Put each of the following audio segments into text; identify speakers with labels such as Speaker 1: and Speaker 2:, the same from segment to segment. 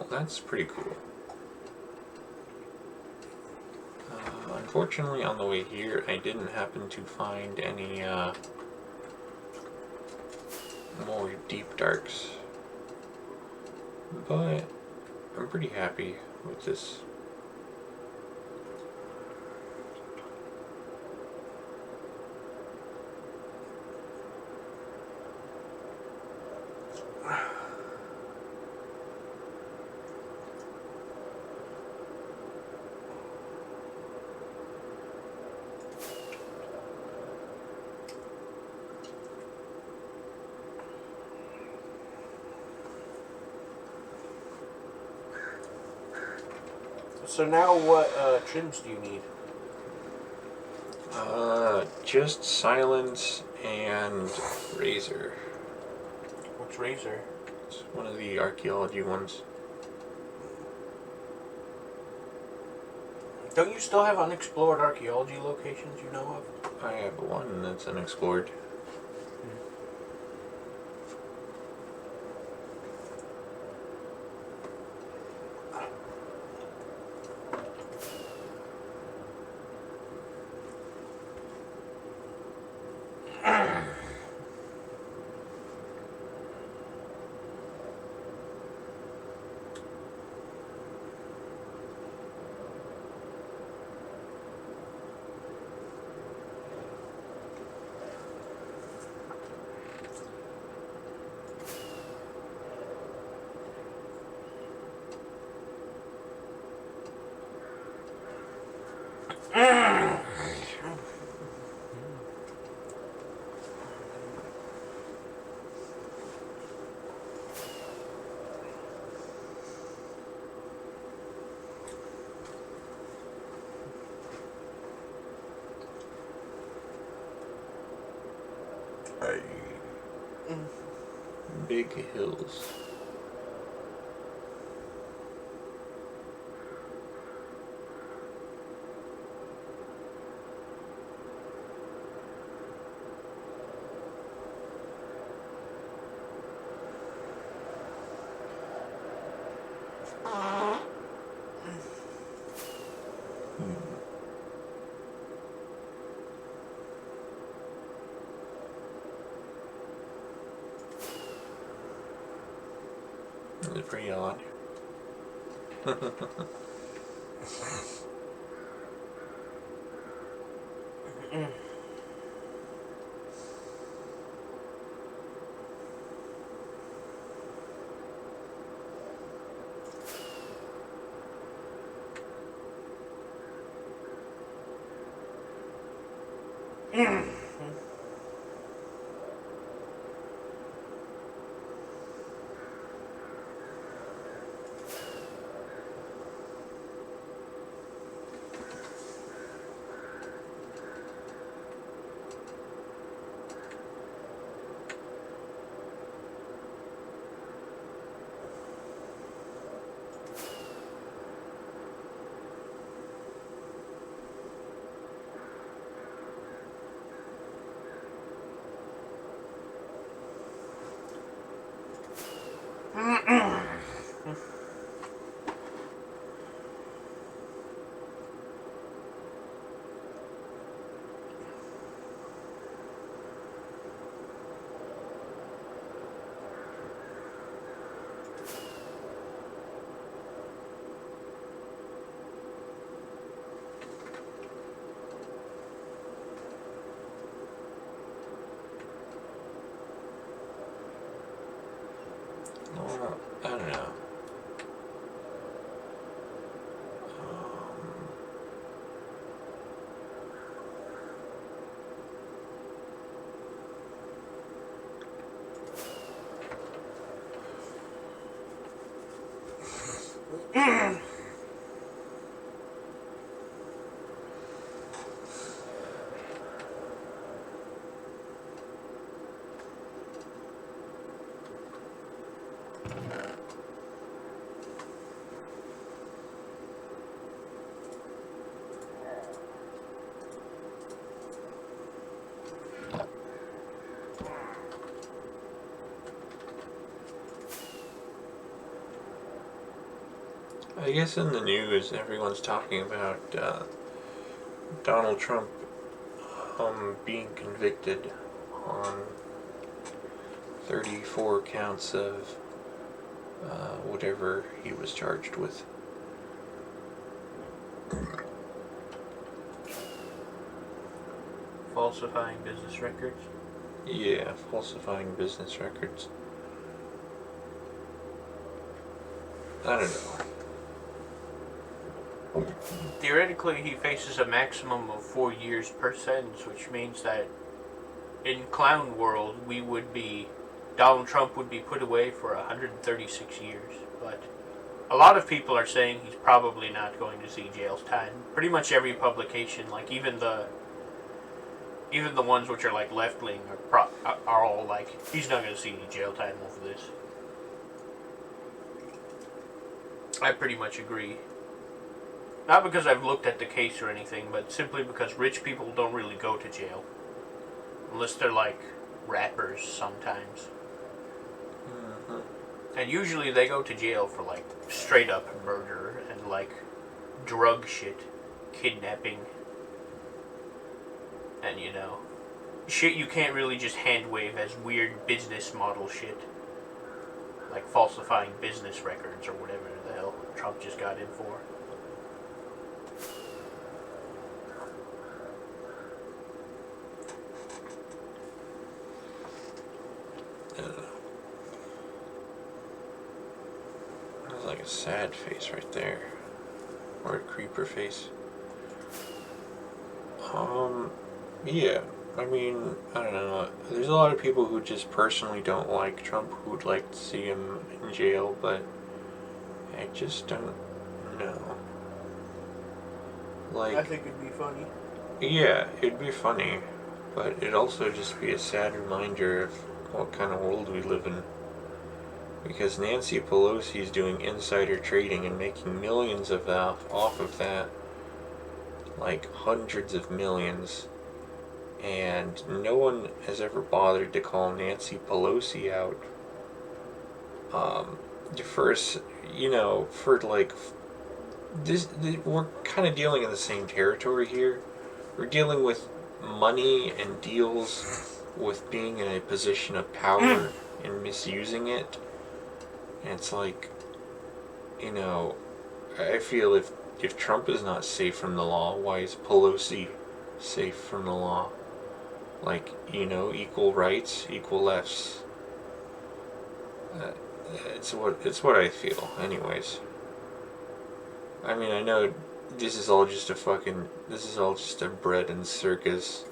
Speaker 1: that's pretty cool. Unfortunately, on the way here, I didn't happen to find any more deep darks, but I'm pretty happy with this.
Speaker 2: So now what trims do you need?
Speaker 1: Just silence and razor.
Speaker 2: What's razor?
Speaker 1: It's one of the archaeology ones.
Speaker 2: Don't you still have unexplored archaeology locations you know of?
Speaker 1: I have one that's unexplored. Big hills. It's pretty odd. I don't know. I guess in the news, everyone's talking about Donald Trump being convicted on 34 counts of whatever he was charged with.
Speaker 2: Falsifying business records.
Speaker 1: Yeah, falsifying business records. I don't know.
Speaker 2: Theoretically, he faces a maximum of 4 years per sentence, which means that in clown world, Donald Trump would be put away for 136 years. But a lot of people are saying he's probably not going to see jail time. Pretty much every publication, like even the ones which are like left wing, are all like, he's not going to see any jail time over this. I pretty much agree. Not because I've looked at the case or anything, but simply because rich people don't really go to jail. Unless they're like rappers sometimes.
Speaker 1: Mm-hmm.
Speaker 2: And usually they go to jail for like straight up murder and like drug shit, kidnapping, and shit you can't really just hand wave as weird business model shit. Like falsifying business records or whatever the hell Trump just got in for.
Speaker 1: That's like a sad face right there. Or a creeper face. Yeah. I mean, I don't know. There's a lot of people who just personally don't like Trump who would like to see him in jail, but I just don't know. Like,
Speaker 2: I think it'd be funny.
Speaker 1: yeah, it'd be funny, but it'd also just be a sad reminder of what kind of world we live in. Because Nancy Pelosi is doing insider trading and making millions of that off of that, like hundreds of millions, and no one has ever bothered to call Nancy Pelosi out. First, for like we're kind of dealing in the same territory here. We're dealing with money and deals with being in a position of power and misusing it. And it's like, I feel if Trump is not safe from the law, why is Pelosi safe from the law? Like, equal rights, equal lefts. It's what I feel, anyways. I mean, I know this is all just a bread and circus.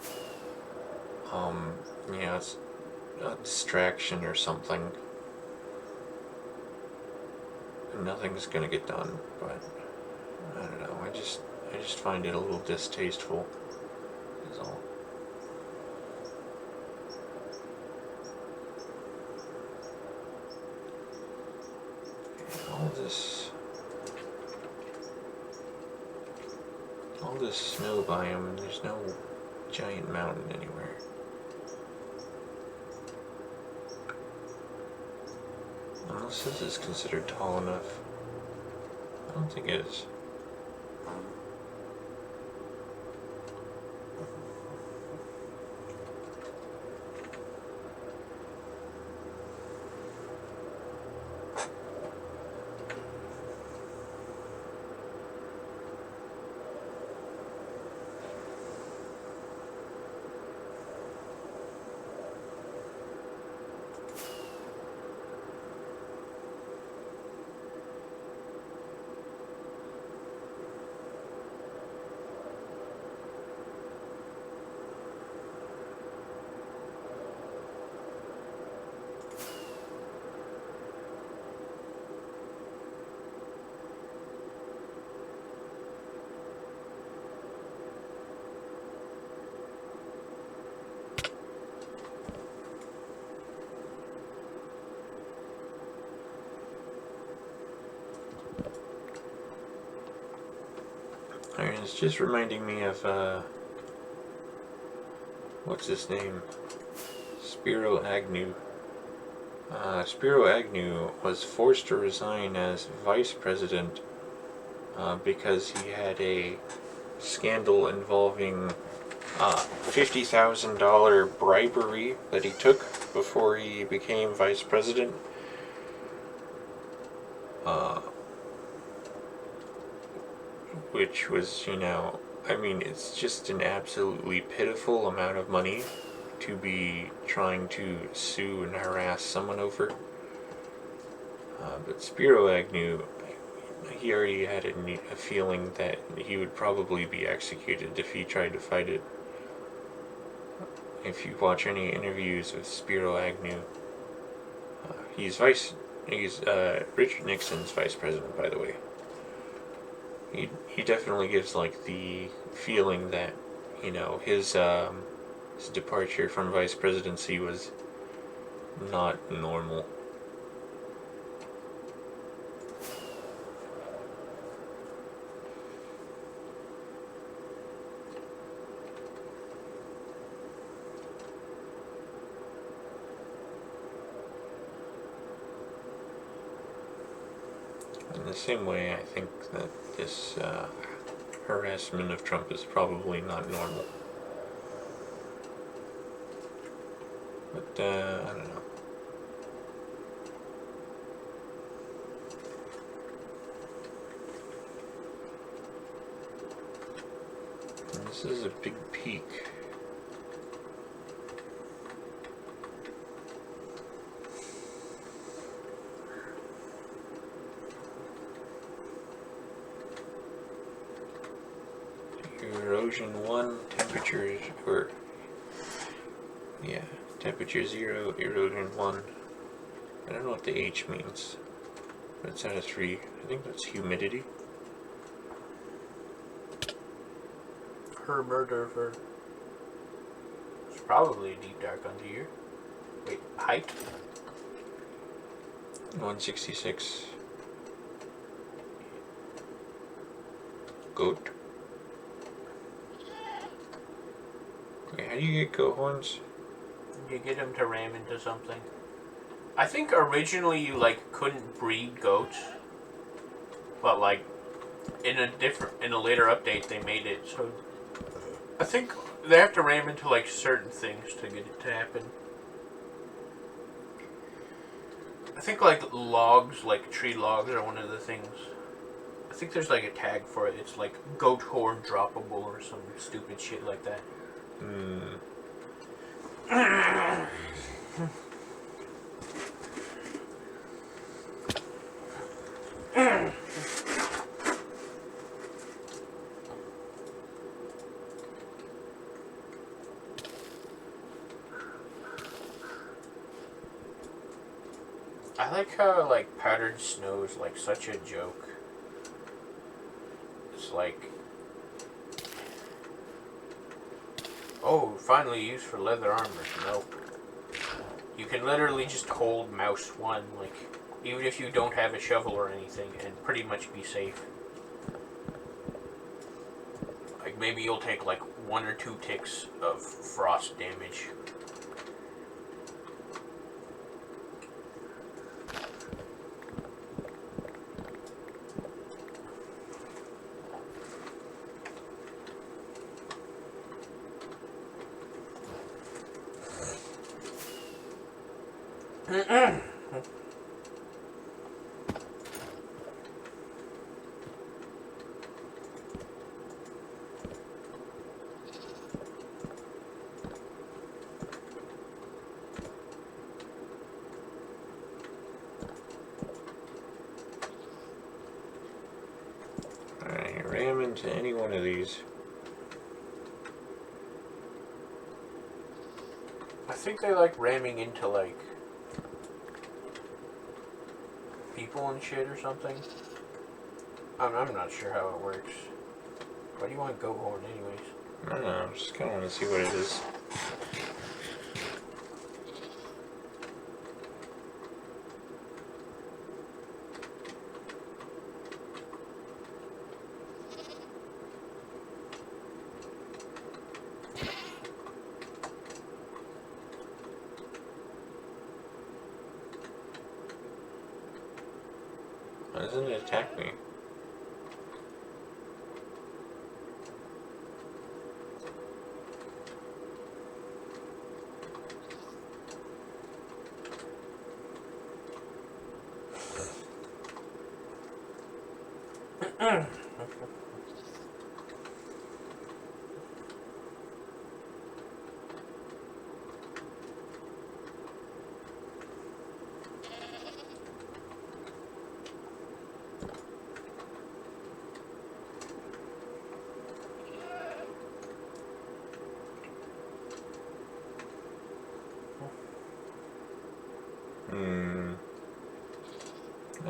Speaker 1: It's a distraction or something. Nothing's gonna get done, but I don't know. I just find it a little distasteful. Is all. All this snow biome, and there's no giant mountain anywhere. Unless this is considered tall enough. I don't think it is. It's just reminding me of, what's his name? Spiro Agnew. Spiro Agnew was forced to resign as vice president because he had a scandal involving $50,000 bribery that he took before he became vice president. Which was, I mean, it's just an absolutely pitiful amount of money to be trying to sue and harass someone over. But Spiro Agnew, he already had a feeling that he would probably be executed if he tried to fight it. If you watch any interviews with Spiro Agnew, he's Richard Nixon's vice president, by the way. He definitely gives like the feeling that his departure from vice presidency was not normal. In the same way, I think that this harassment of Trump is probably not normal. But, I don't know. And this is a big peak. Erosion 1, temperature 0, erosion 1. I don't know what the H means, but it's out of 3. I think that's humidity.
Speaker 2: Her murder for... It's probably a deep dark under here. Wait, height?
Speaker 1: 166. Goat. Wait, how do you get goat horns?
Speaker 2: You get them to ram into something. I think originally you couldn't breed goats, but in a later update they made it so. I think they have to ram into certain things to get it to happen. I think logs, tree logs, are one of the things. I think there's a tag for it. It's goat horn droppable or some stupid shit like that. I like how powdered snow is such a joke. It's oh, finally used for leather armor. Nope. You can literally just hold mouse 1, even if you don't have a shovel or anything, and pretty much be safe. Maybe you'll take 1 or 2 ticks of frost damage.
Speaker 1: Alright, ram into any one of these.
Speaker 2: I think they ramming into people and shit or something. I'm not sure how it works. Why do you want goat horn anyways?
Speaker 1: I don't know, I just kind of want to see what it is. Why doesn't it attack me? Not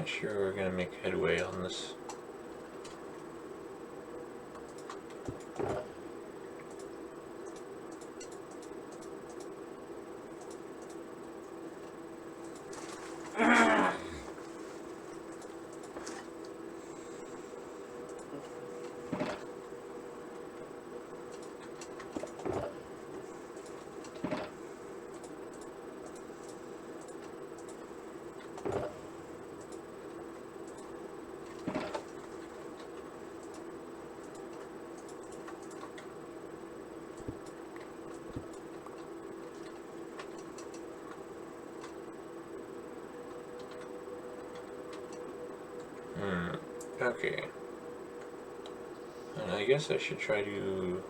Speaker 1: sure we're gonna make headway on this. Okay. And I guess I should try to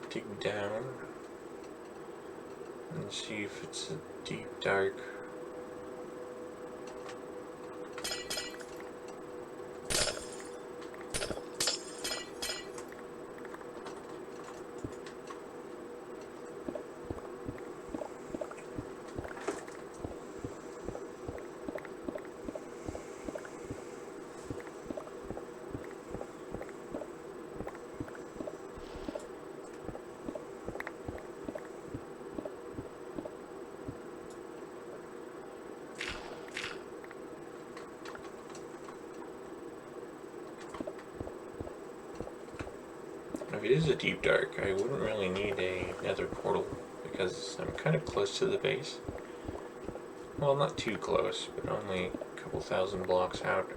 Speaker 1: dig down and see if it's a deep dark. If it is a deep dark, I wouldn't really need a nether portal because I'm kind of close to the base. Well, not too close, but only a couple thousand blocks out.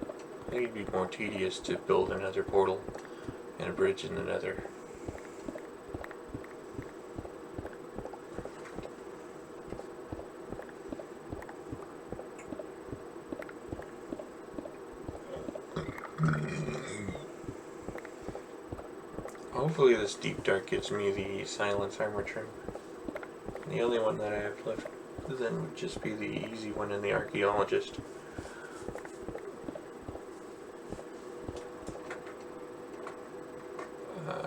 Speaker 1: I think it'd be more tedious to build another portal and a bridge in the nether. Hopefully this deep dark gives me the silence armor trim. The only one that I have left then would just be the easy one in the archaeologist.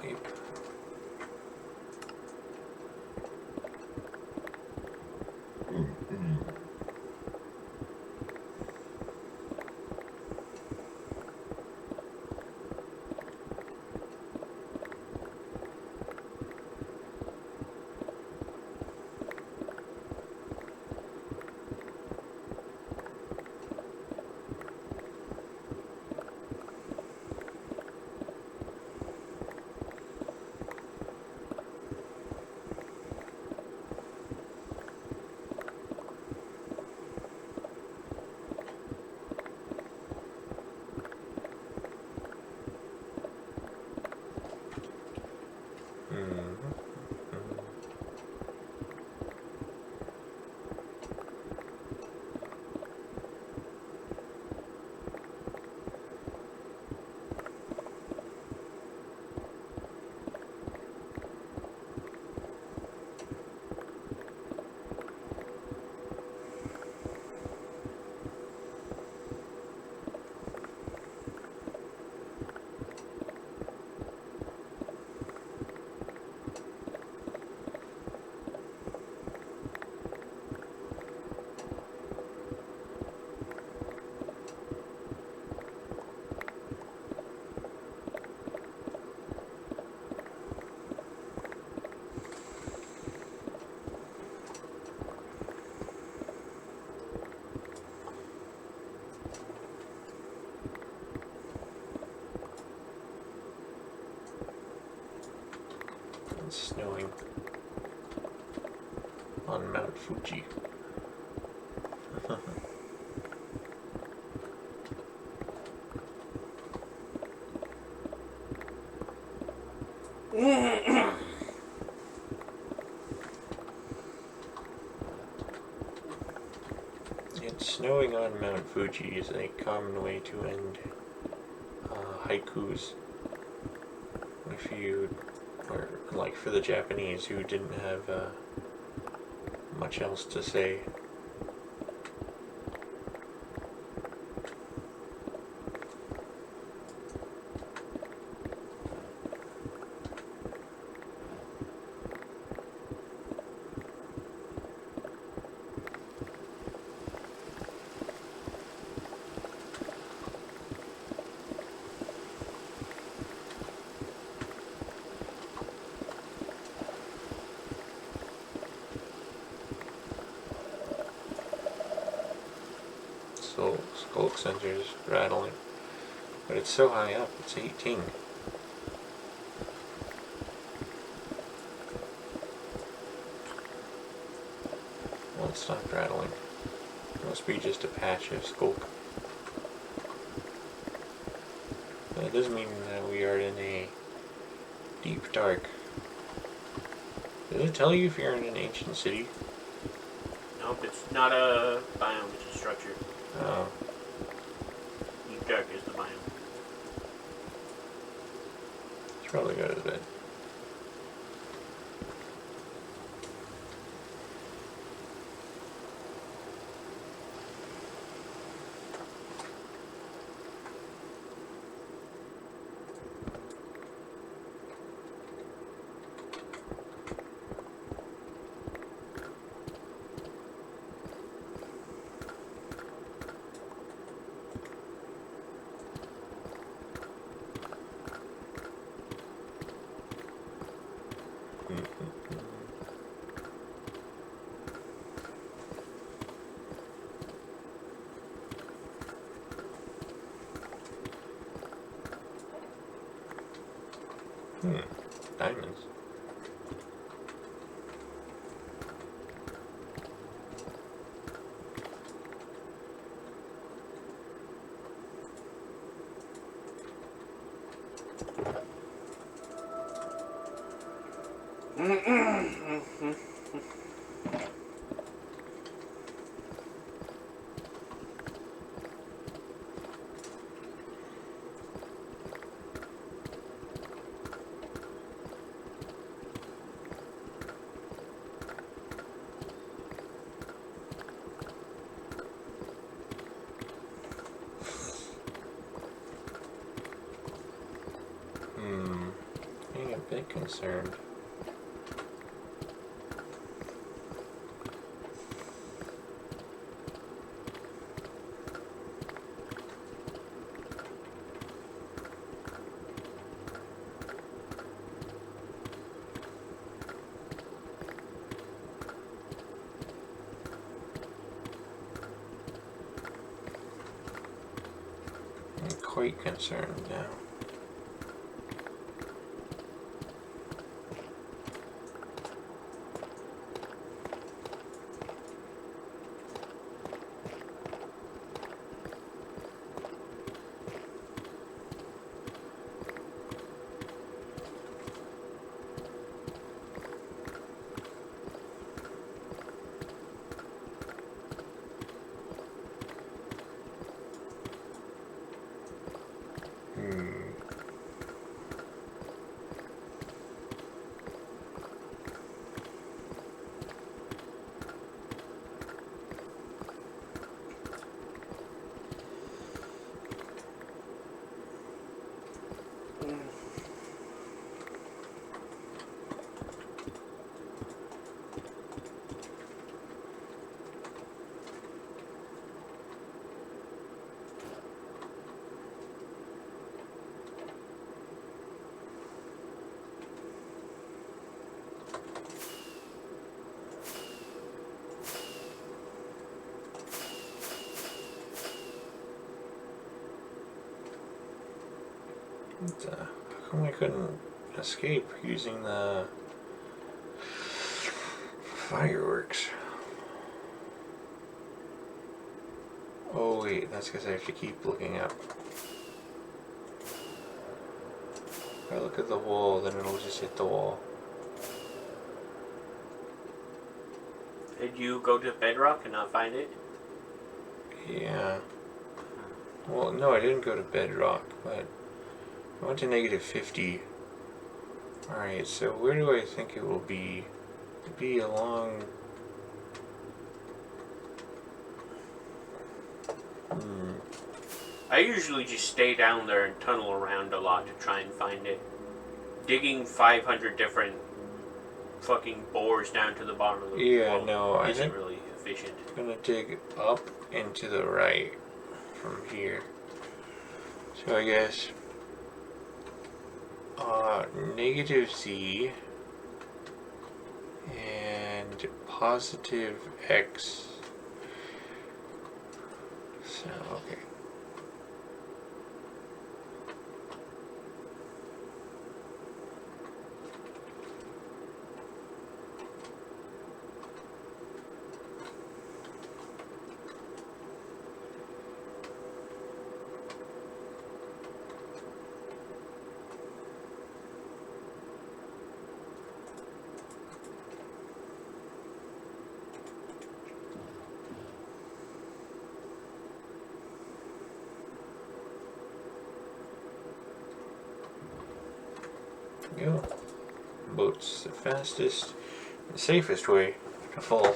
Speaker 1: Yep. It's snowing on Mount Fuji. snowing on Mount Fuji is a common way to end haikus. If you, or like for the Japanese who didn't have much else to say. So skulk sensor's rattling, but it's so high up, it's 18. Well, it stopped rattling. It must be just a patch of skulk. That does mean that we are in a deep dark. Does it tell you if you're in an ancient city?
Speaker 2: Nope, it's not a biome, it's a structure.
Speaker 1: Oh.
Speaker 2: Deep dark is the biome.
Speaker 1: Should probably go to bed. Diamonds. Being a bit concerned. I'm quite concerned now. How come I couldn't escape using the fireworks? Oh wait, that's because I have to keep looking up. If I look at the wall, then it'll just hit the wall.
Speaker 2: Did you go to bedrock and not find it?
Speaker 1: Yeah. Well, no, I didn't go to bedrock, but I went to negative 50. Alright, so where do I think it will be? It'll be along...
Speaker 2: I usually just stay down there and tunnel around a lot to try and find it. Digging 500 different fucking bores down to the bottom of the
Speaker 1: Yeah, no, I
Speaker 2: isn't
Speaker 1: think
Speaker 2: really efficient.
Speaker 1: I'm gonna dig up and to the right from here. So I guess negative Z and positive X. So okay. Go. Boat's the fastest and safest way to fall.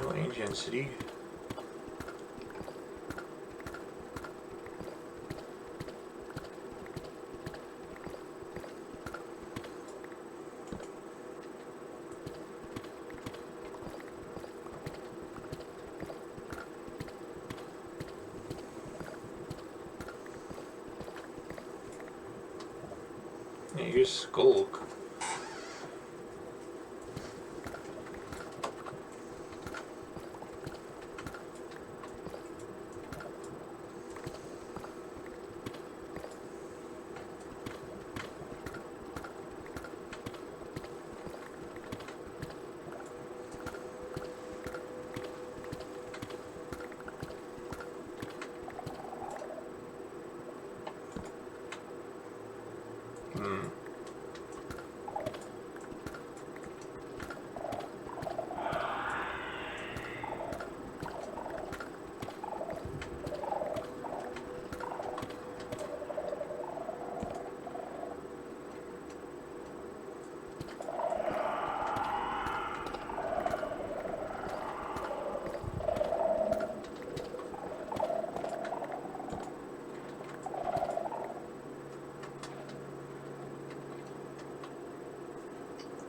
Speaker 1: No ancient city. Yeah, here's Skulk.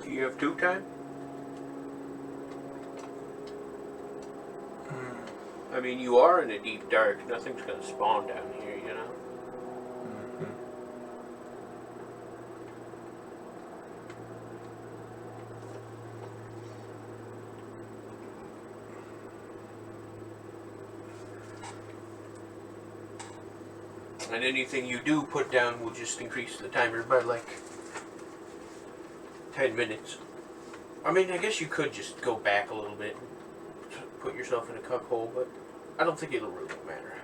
Speaker 2: Do you have 2 time? I mean, you are in a deep dark. Nothing's gonna spawn down here, you know? And anything you do put down will just increase the timer by like 10 minutes. I mean, I guess you could just go back a little bit and put yourself in a cup hole, but I don't think it'll really matter.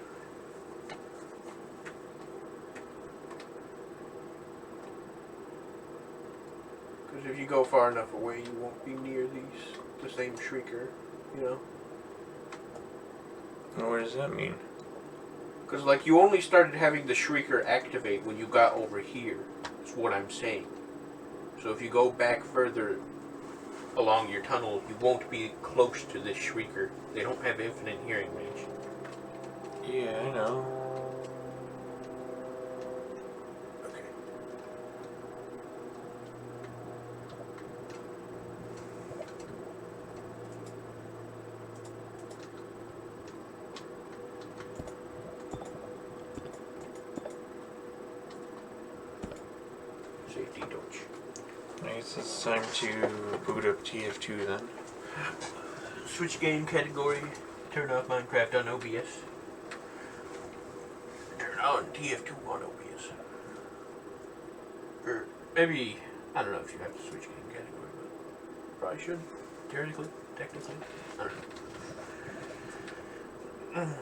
Speaker 2: Because if you go far enough away, you won't be near the same shrieker, you know?
Speaker 1: What does that mean?
Speaker 2: Because, like, you only started having the shrieker activate when you got over here, is what I'm saying. So if you go back further along your tunnel, you won't be close to this shrieker. They don't have infinite hearing range.
Speaker 1: Yeah, I know.
Speaker 2: Okay. Safety dodge.
Speaker 1: I guess it's time to boot up TF2 then.
Speaker 2: Switch game category. Turn off Minecraft on OBS. Turn on TF2 on OBS. Or maybe, I don't know if you have to switch game category, but probably should. Theoretically, technically. I don't know.